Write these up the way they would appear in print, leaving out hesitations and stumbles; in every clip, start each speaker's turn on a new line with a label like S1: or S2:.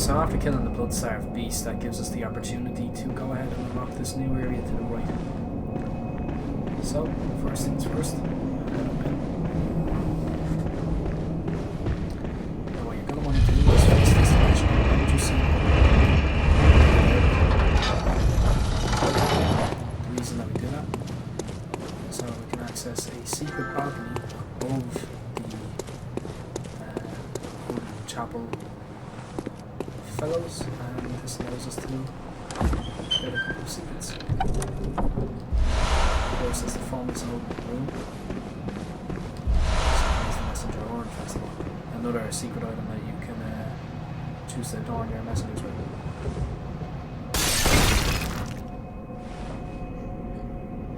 S1: So after killing the blood-starved beast, that gives us the opportunity to go ahead and unlock this new area to the right. So, first things first, head up in. Now what you're going to want to do is face this direction and just see the reason that we do that. So we can access a secret balcony above the chapel fellows, and this allows us to get a couple of secrets. Of course, there's the formless open room. There's the messenger horn festival. Another secret item that you can choose to adorn your messengers with.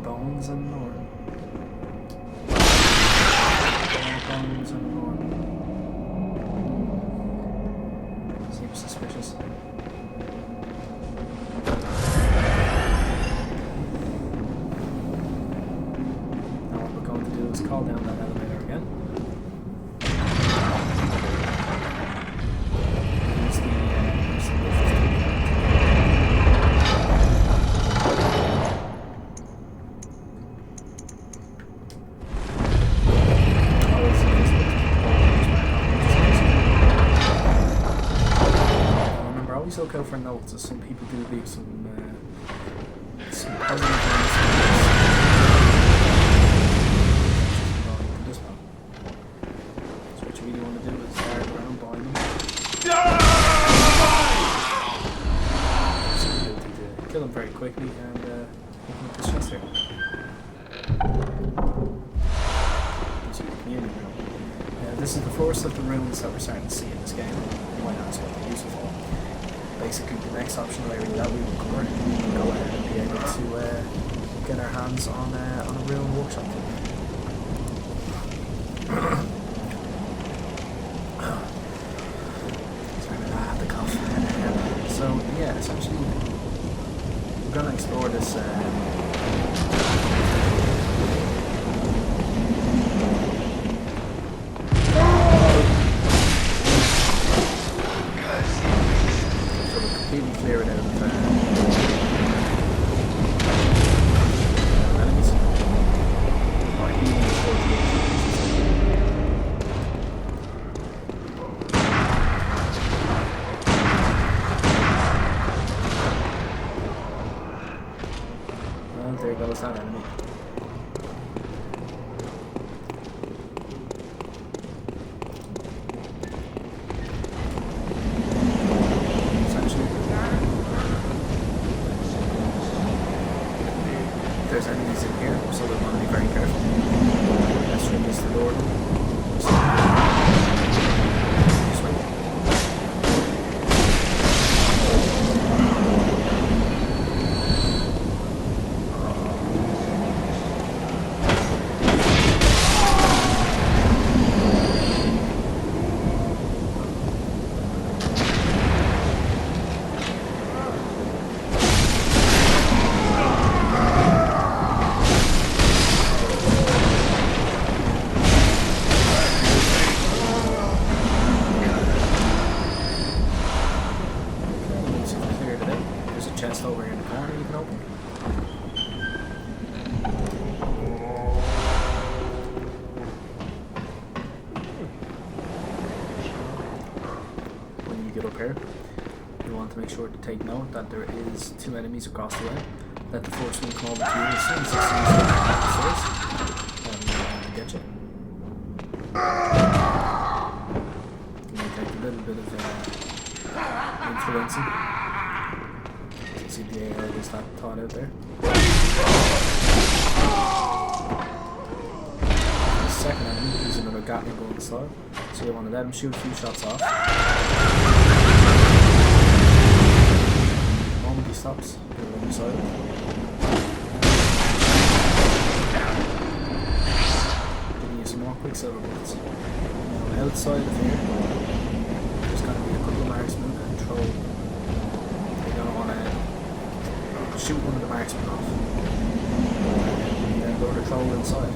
S1: Bones and Norn. Bones and Norn. Seems suspicious. Now what we're going to do is call down that elevator again. Use the lift. Look out for notes, as some people do leave some positive things. This one. So what you really want to do is start around behind them. So the ability to kill them very quickly and open up this chest here. Communion room. This is the first of the rooms that we're starting to see in this game. You might ask what they're used for. Basically, the next optional area that we will cover, we can go ahead and be able to get our hands on a rune workshop. Sorry, I have to cough. So yeah, essentially, we're going to explore this. Clear it out of enemies. Or healing is 48. Well, there goes that enemy. There's enemies in here, so we want to be very careful. Let's release the door. Chest over here in the corner you can open. When you get up here, you want to make sure to take note that there is 2 enemies across the way. Let the first one come over to you as soon as it sees you upstairs and get you. You may take a little bit of influencing. See the AI is not taught out there. The second enemy is another Gatling gun style, so you want to let him shoot a few shots off. The moment he stops, you'll run beside him. Giving you some more quicksilver bullets. Now outside of here, there's going to be a couple of marksmen and troll. You're going to want to shoot one of the marksmen off, and then lure the troll inside.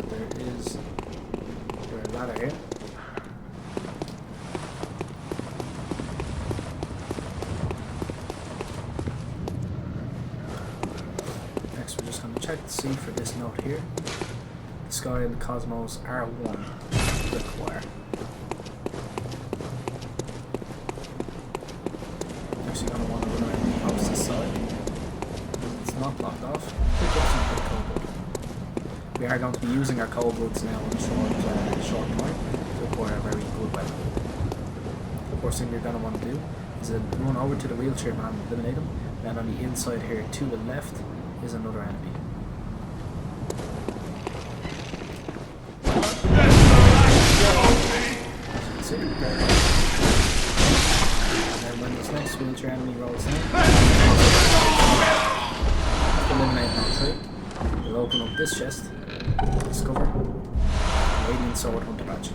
S1: that there is a ladder here. Next we're just going to check to see for this note here. The sky and the cosmos are one. Require. Actually going to want to run around the opposite side. It's not blocked off. Pick up some good cobalt. We are going to be using our kobolds now in short time to acquire a very good weapon. The first thing we're going to want to do is run over to the wheelchair man and eliminate him. Then on the inside here to the left is another enemy. See? And then when this next wheelchair enemy rolls in, eliminate all three. We'll open up this chest. Discover Radiant Sword Hunter Badge.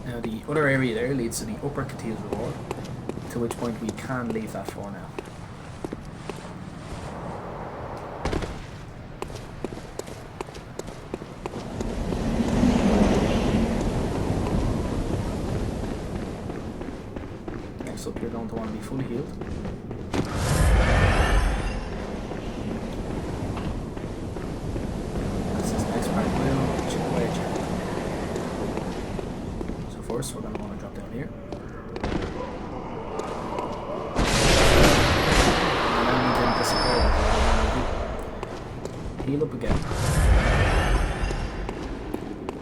S1: Now the other area there leads to the upper Cathedral Reward, to which point we can leave that for now. Next up you're going to want to be fully healed. So we're going to want to drop down here. And then we can disappear with it. Heal up again.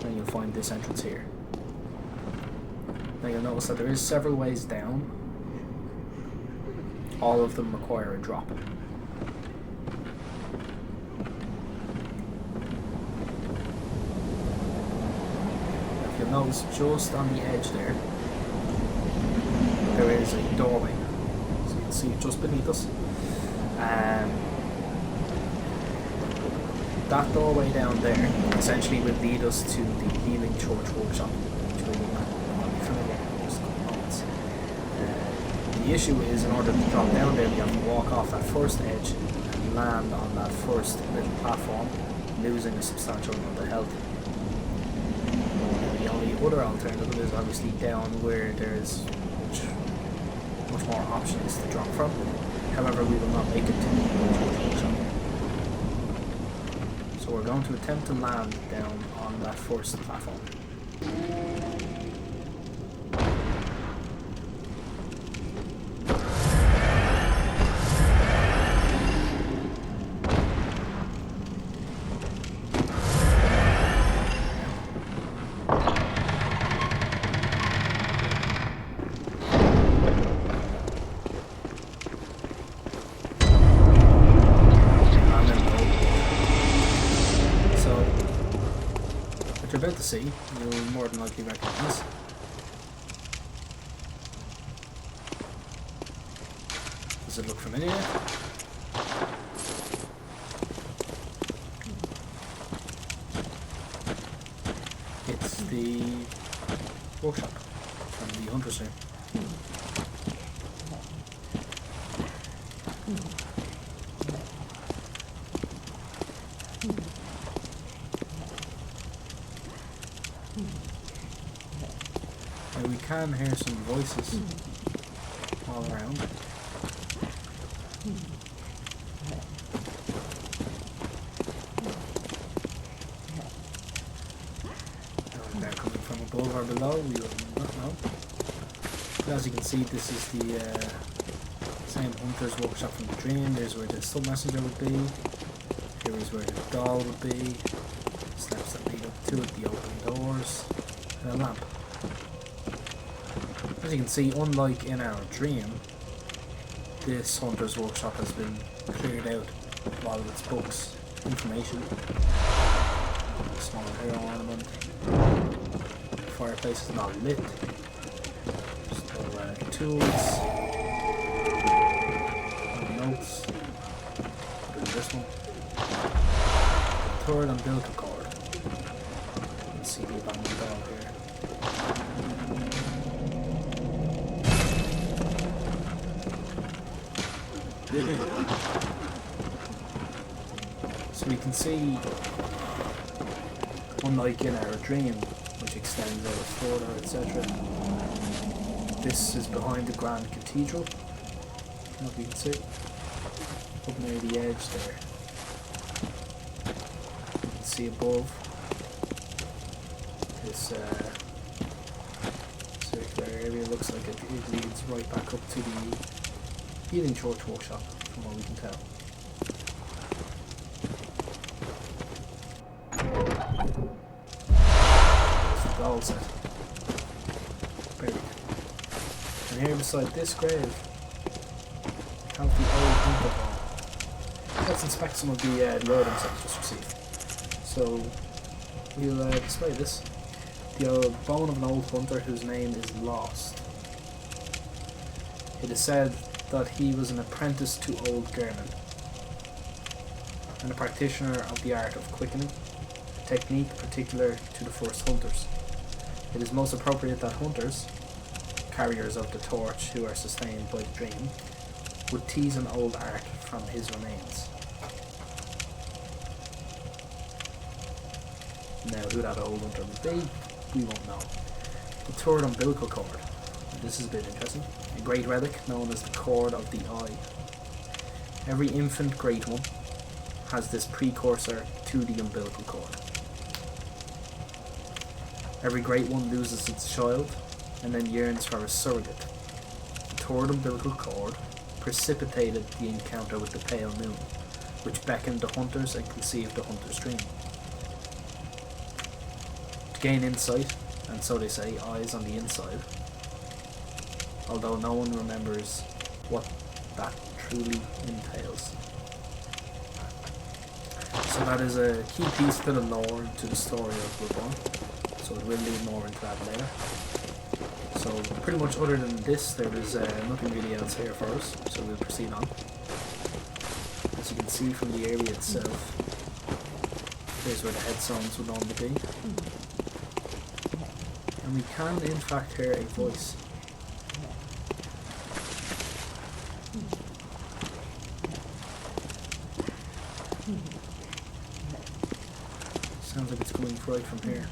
S1: And you'll find this entrance here. Now you'll notice that there is several ways down. All of them require a drop. Notice just on the edge there is a doorway, so you can see it just beneath us. That doorway down there essentially will lead us to the Healing Church Workshop, which we will be familiar with in just a couple moments. The issue is, in order to drop down there, we have to walk off that first edge and land on that first little platform, losing a substantial amount of health. The other alternative is obviously down where there's much more options to drop from. However, we will not make it to the workshop. So we're going to attempt to land down on that first platform. About to see, you'll more than likely recognize. Does it look familiar? It's the workshop from the Hunters here. We can hear some voices all around. They're coming from above or below, we will not know. But as you can see, this is the same Hunter's Workshop from the dream. There's where the sub messenger would be. Here is where the doll would be. Steps that lead up to it, the open doors, and a lamp. As you can see, unlike in our dream, this Hunter's Workshop has been cleared out of all of its books, information, small hero ornament, the fireplace is not lit, still tools, notes, this one, third umbilical cord, you can see the abandoned dog here. So we can see, unlike in our dream, which extends out further, etc., this is behind the Grand Cathedral. What we can see up near the edge there. You can see above this circular area. Looks like it leads right back up to the Healing Church workshop, from what we can tell. There's the doll set. Buried. And here beside this grave, we have the old hunter bone. Let's inspect some of the items I've just received. So, we'll display this. The old bone of an old hunter whose name is lost. It is said that he was an apprentice to old German, and a practitioner of the art of quickening, a technique particular to the first hunters. It is most appropriate that hunters, carriers of the torch who are sustained by the dream, would tease an old art from his remains. Now, who that old hunter would be, we won't know. The third umbilical cord. This is a bit interesting. A great relic known as the cord of the eye. Every infant great one has this precursor to the umbilical cord. Every great one loses its child and then yearns for a surrogate. The third umbilical cord precipitated the encounter with the pale moon, which beckoned the hunters and conceived the hunter's dream. To gain insight, and so they say, eyes on the inside, although no one remembers what that truly entails. So that is a key piece to the lore, to the story of Bloodborne, so we'll lead more into that later. So pretty much other than this, there is nothing really else here for us, so we'll proceed on. As you can see from the area itself, here's where the headstones would normally be. And we can in fact hear a voice. Sounds like it's coming right from here.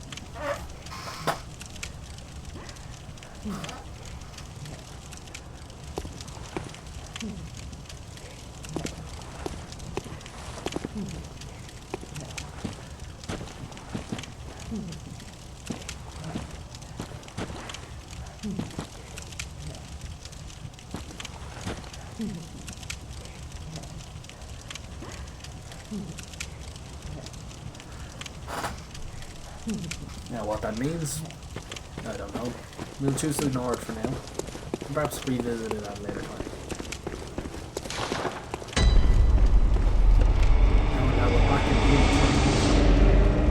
S1: Now what that means, I don't know. We'll choose to ignore it for now, and perhaps revisit it at a later time. Now we're back in the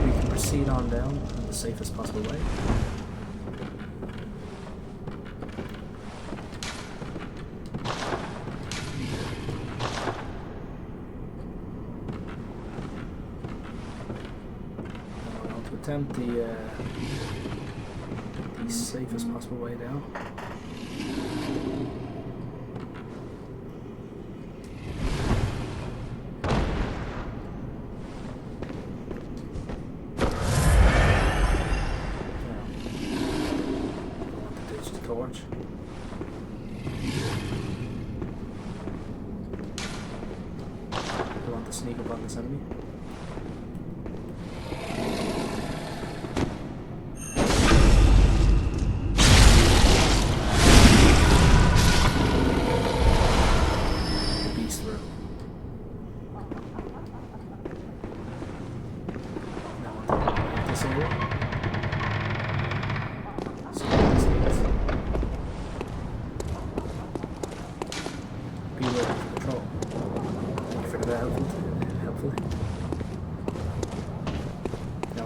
S1: we can proceed on down in the safest possible way. Attempt the safest possible way down. Ditch the torch. I want to sneak up on this enemy.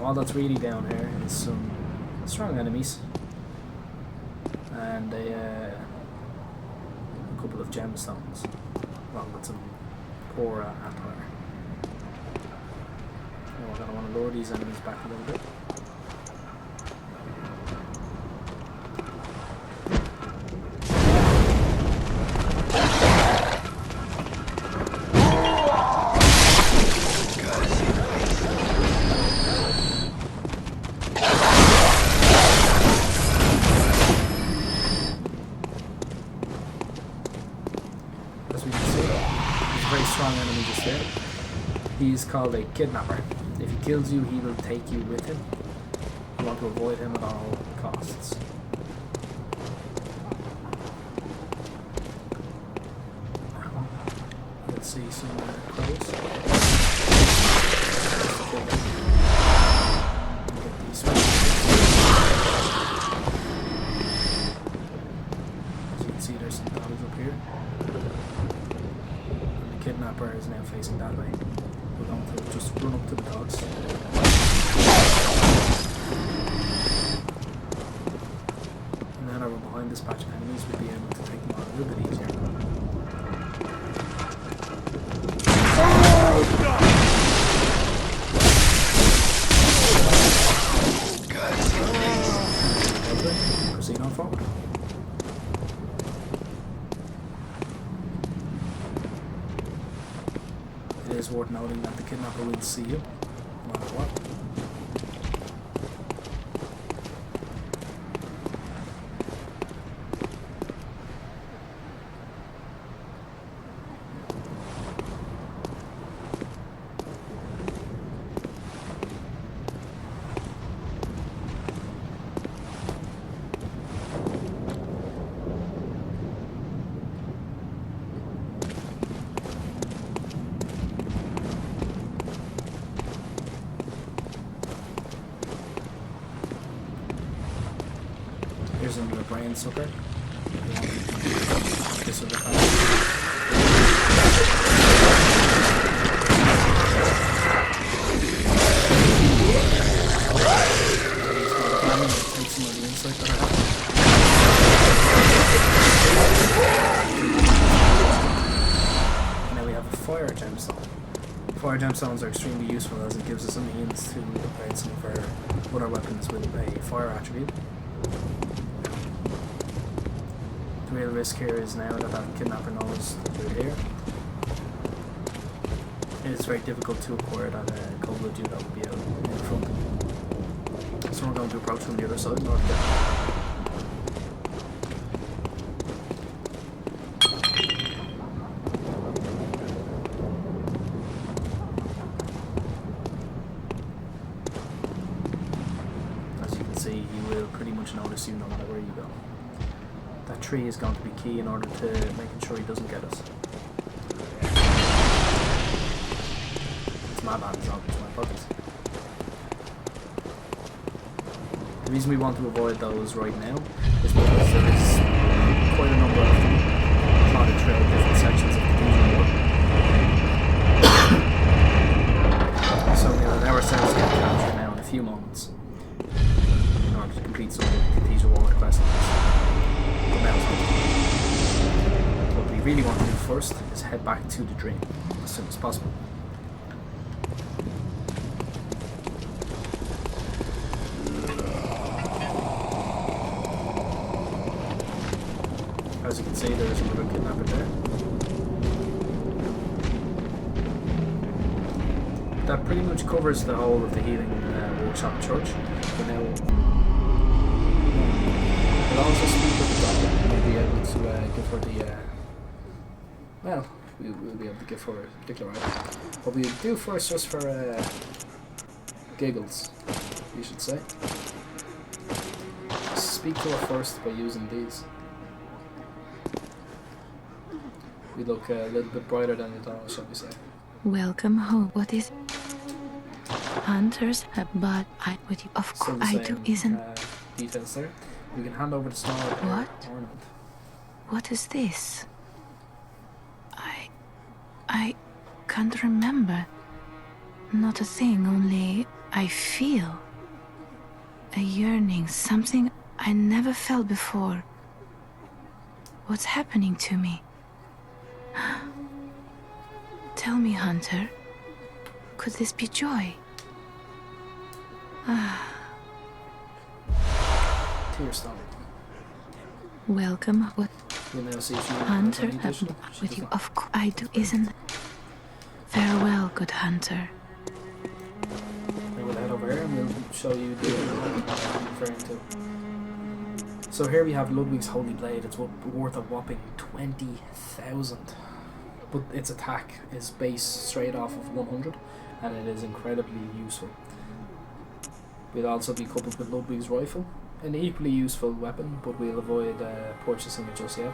S1: All that's really down here is some strong enemies and a couple of gemstones along with some poor attire. Now we're going to want to lure these enemies back a little bit. there. He's called a Kidnapper. If he kills you, he will take you with him. You want to avoid him at all costs. Let's see some crows. Get these switches. As you can see, there's some dogs up here. And the Kidnapper is now facing that way. We're going to just run up to the dogs. And then over behind this patch of enemies, we'll be able to take them on a little bit easier. Proceed on forward. It is worth noting that the Kidnapper will see you, no matter what. Here's another brain sucker. This other kind. Take some of the insight that I have. Now we have a fire gemstone. Fire gemstones are extremely useful as it gives us a means to upgrade some of our other weapons with a fire attribute. The real risk here is now that that Kidnapper knows that we're here. It is very difficult to acquire that cold blood that will be out in front. So we're going to approach from the other side in order to get as you can see, he will pretty much notice you no matter where you go. That tree is going to be key in order to making sure he doesn't get us. It's my bad, it's not my pockets. The reason we want to avoid those right now is because there is quite a number of them plotted throughout different sections of the cathedral. So we'll allow ourselves to get captured now in a few moments in order to complete some of the cathedral ward quests. What we really want to do first is head back to the dream as soon as possible. As you can see, there is another Kidnapper there. That pretty much covers the whole of the healing workshop church. But now we'll also speak with the doctor and we'll be able to give her the well, we'll be able to give her a particular item. What we do first, just for giggles, you should say, speak to her first by using these. We look a little bit brighter than we thought, shall we say.
S2: Welcome home. What is it? Hunters have but I with you. Of course I do, isn't
S1: details there. We can hand over the small ornament.
S2: What is this? I can't remember. Not a thing, only I feel a yearning, something I never felt before. What's happening to me? Tell me, Hunter, could this be joy?
S1: Tearstone.
S2: Welcome. What?
S1: We'll now see if you
S2: Hunter, with you. Of course I do. Isn't? Farewell, good Hunter.
S1: We'll head over here and we'll show you the I'm referring to. So here we have Ludwig's Holy Blade. It's worth a whopping 20,000. but its attack is based straight off of 100, and it is incredibly useful. We'll also be coupled with Ludwig's rifle, an equally useful weapon, but we'll avoid purchasing it just yet,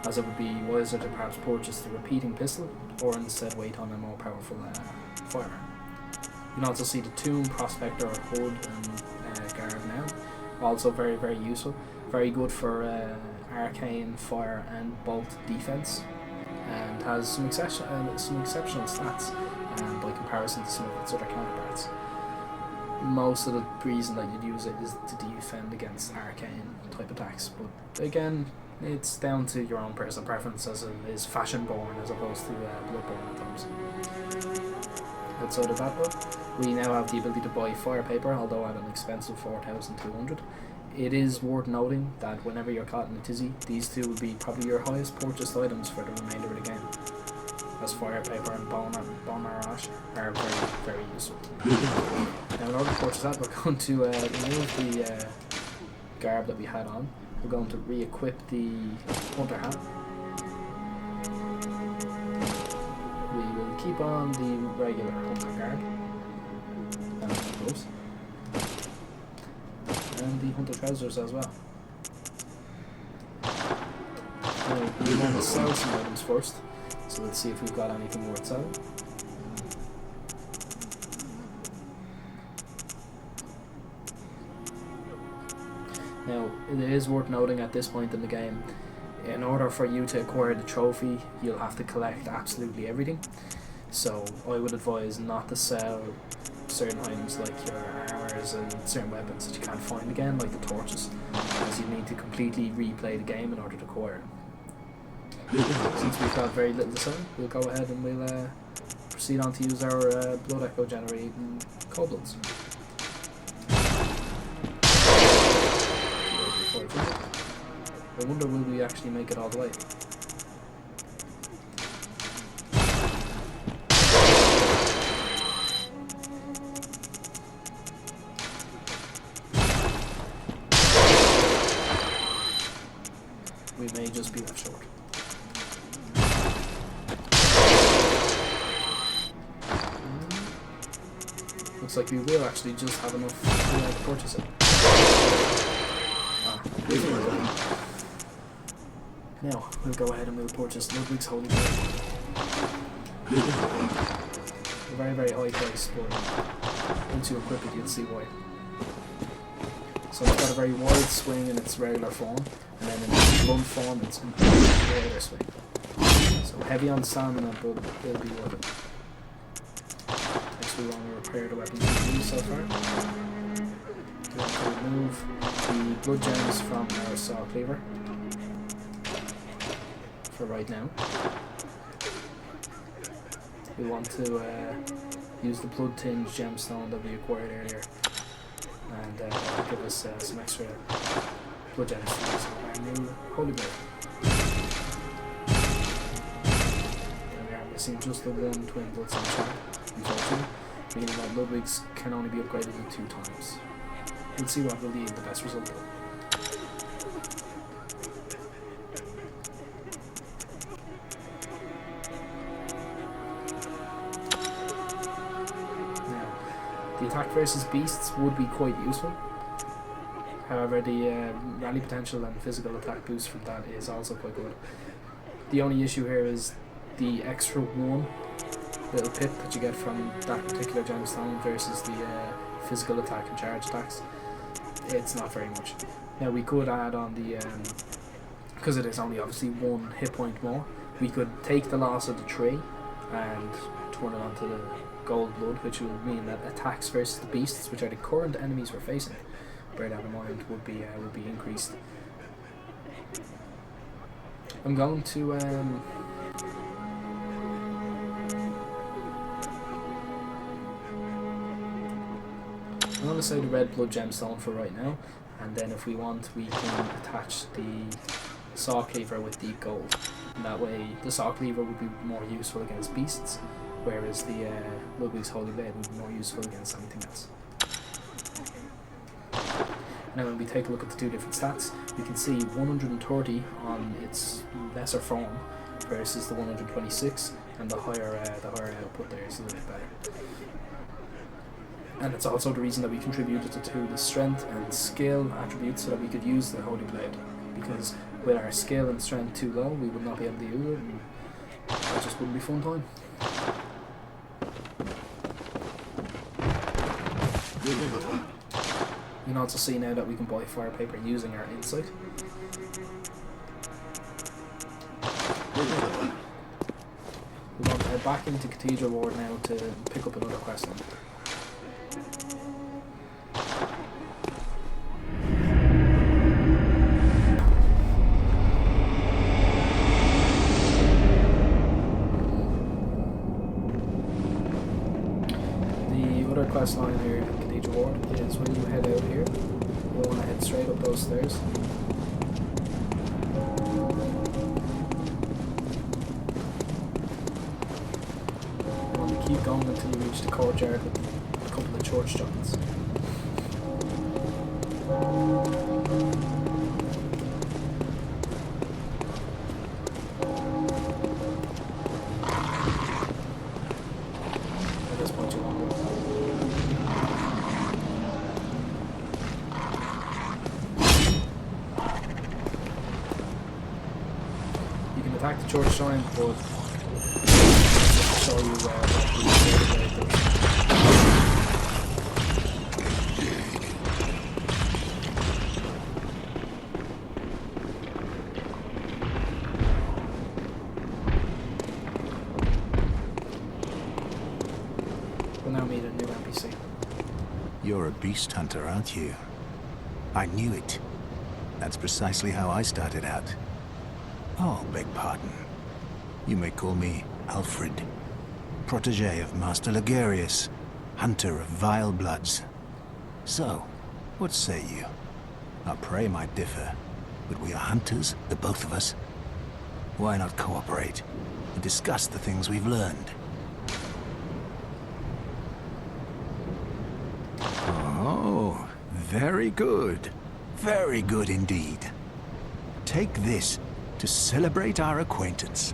S1: as it would be wiser to perhaps purchase the repeating pistol, or instead wait on a more powerful firearm. You can also see the Tomb, Prospector, Hood, and Guard now. Also very, very useful. Very good for arcane, fire, and bolt defense, and has some exceptional stats by comparison to some of its other counterparts. Most of the reason that you'd use it is to defend against arcane type attacks, but again, it's down to your own personal preference, as it is fashion-born as opposed to Bloodborne at times. Outside of that though, we now have the ability to buy fire paper, although at an expensive 4,200. It is worth noting that whenever you're caught in a tizzy, these two will be probably your highest purchased items for the remainder of the game, as fire paper and bone marrow ash are very, very useful. Now in order to purchase that, we're going to remove the garb that we had on. We're going to re-equip the hunter hat. We will keep on the regular hunter garb and the gloves, and the hunter trousers as well. Now we want to sell some items first, so let's see if we've got anything worth selling. Now, it is worth noting at this point in the game, in order for you to acquire the trophy, you'll have to collect absolutely everything. So I would advise not to sell certain items like your armors and certain weapons that you can't find again, like the torches, as you need to completely replay the game in order to acquire them. Since we've got very little to sell, we'll go ahead and we'll proceed on to use our blood echo generating kobolds. I wonder, will we actually make it all the way? We may just be left short. Looks like we will actually just have enough to purchase it. Now, we'll go ahead and we'll purchase Ludwig's Holy Blade. A very, very high price, but once you equip it, you'll see why. So it's got a very wide swing in its regular form, and then in its blunt form, it's a wider swing. So heavy on stamina, but it'll be worth it. Next, we want to repair the weapons we've used so far. We want to remove the blood gems from our saw cleaver for right now. We want to use the blood tinged gemstone that we acquired earlier, and give us some extra blood gems to use on our new holy blade. And we are missing just the one twin blood cell shard, unfortunately, meaning that Ludwig's can only be upgraded 2 times. We'll see what will yield the best result though. The attack versus beasts would be quite useful. However, the rally potential and physical attack boost from that is also quite good. The only issue here is the extra 1 little pip that you get from that particular gemstone versus the physical attack and charge attacks. It's not very much. Now we could add on the, because it is only obviously 1 hit point more, we could take the loss of the 3 and turn it onto the gold blood, which would mean that attacks versus the beasts, which are the current enemies we're facing, bear that in mind, would be increased. I'm going to I'm going to say the red blood gemstone for right now, and then if we want, we can attach the saw cleaver with the gold, and that way the saw cleaver would be more useful against beasts, whereas the Ludwig's Holy Blade would be more useful against anything else. Now when we take a look at the 2 different stats, we can see 130 on its lesser form versus the 126, and the higher output there is a little bit better. And it's also the reason that we contributed to the strength and skill attributes so that we could use the Holy Blade. Because with our skill and strength too low, we would not be able to use it, and that just wouldn't be fun time. You can also see now that we can buy fire paper using our insight. We're going to head back into Cathedral Ward now to pick up another quest line. The other quest line here in Cathedral Ward is when you head out here, you want to head straight up those stairs. Keep going until you reach the courtyard with a couple of church giants. At this point you want to go. You can attack the church giant, but show you we'll now meet a new NPC.
S3: You're a beast hunter, aren't you? I knew it. That's precisely how I started out. Oh, beg pardon. You may call me Alfred. Protege of Master Ligarius, hunter of vile bloods. So, what say you? Our prey might differ, but we are hunters, the both of us. Why not cooperate and discuss the things we've learned? Oh, very good. Very good indeed. Take this to celebrate our acquaintance.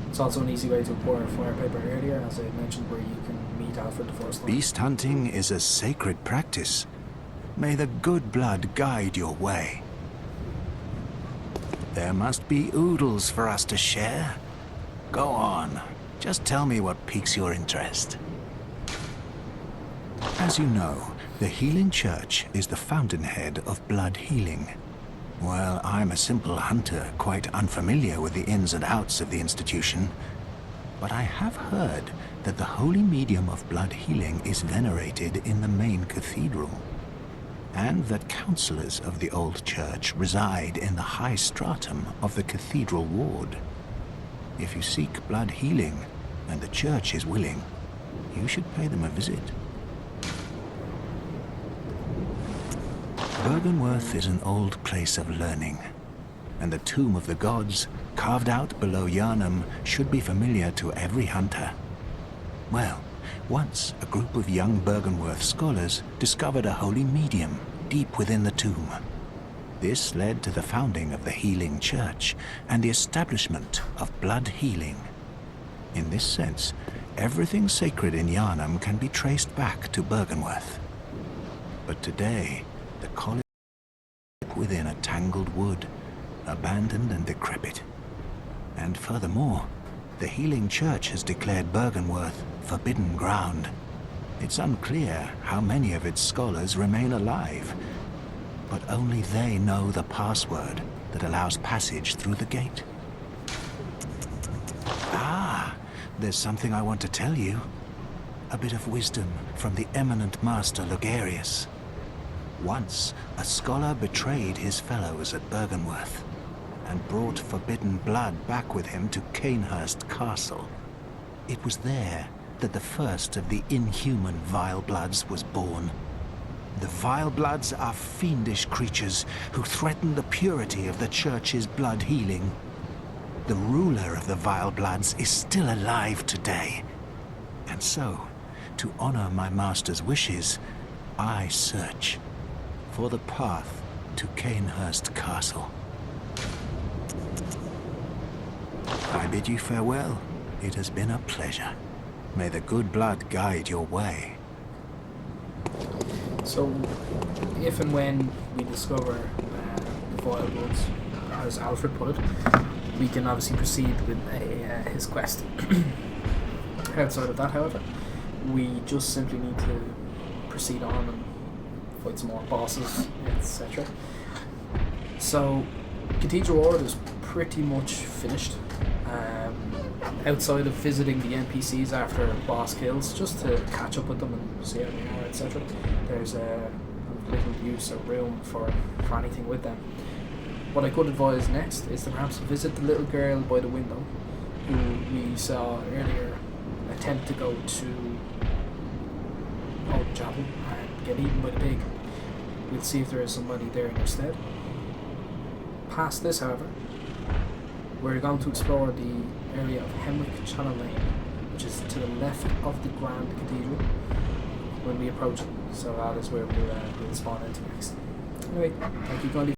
S1: It's also an easy way to acquire fire paper earlier, as I mentioned, where you can meet Alfred the first time.
S3: Beast hunting is a sacred practice. May the good blood guide your way. There must be oodles for us to share. Go on, just tell me what piques your interest. As you know, the Healing Church is the fountainhead of blood healing. Well, I'm a simple hunter, quite unfamiliar with the ins and outs of the institution. But I have heard that the holy medium of blood healing is venerated in the main cathedral, and that counselors of the old church reside in the high stratum of the cathedral ward. If you seek blood healing, and the church is willing, you should pay them a visit. Byrgenwerth is an old place of learning, and the Tomb of the Gods, carved out below Yharnam, should be familiar to every hunter. Well, once a group of young Byrgenwerth scholars discovered a holy medium deep within the tomb. This led to the founding of the Healing Church and the establishment of blood healing. In this sense, everything sacred in Yharnam can be traced back to Byrgenwerth. But today, the college is within a tangled wood, abandoned and decrepit. And furthermore, the Healing Church has declared Byrgenwerth forbidden ground. It's unclear how many of its scholars remain alive, but only they know the password that allows passage through the gate. Ah, there's something I want to tell you. A bit of wisdom from the eminent Master Ligarius. Once, a scholar betrayed his fellows at Byrgenwerth and brought forbidden blood back with him to Canehurst Castle. It was there that the first of the inhuman Vile Bloods was born. The Vile Bloods are fiendish creatures who threaten the purity of the Church's blood healing. The ruler of the Vile Bloods is still alive today. And so, to honor my master's wishes, I search for the path to Canehurst Castle. I bid you farewell. It has been a pleasure. May the good blood guide your way.
S1: So, if and when we discover the Vile Bloods, as Alfred put it, we can obviously proceed with his quest. Outside of that, however, we just simply need to proceed on and fight some more bosses, etc. So, Cathedral Ward is pretty much finished. Outside of visiting the NPCs after boss kills, just to catch up with them and see how they are, etc. There's little use or room for anything with them. What I could advise next is to perhaps visit the little girl by the window, who we saw earlier attempt to go to Old Chapel and get eaten by the pig. We'll see if there is somebody there instead. Past this, however, we're going to explore the area of Hemwick Channel Lane, which is to the left of the Grand Cathedral when we approach it. So that is where we'll spawn into next. Anyway, thank you kindly.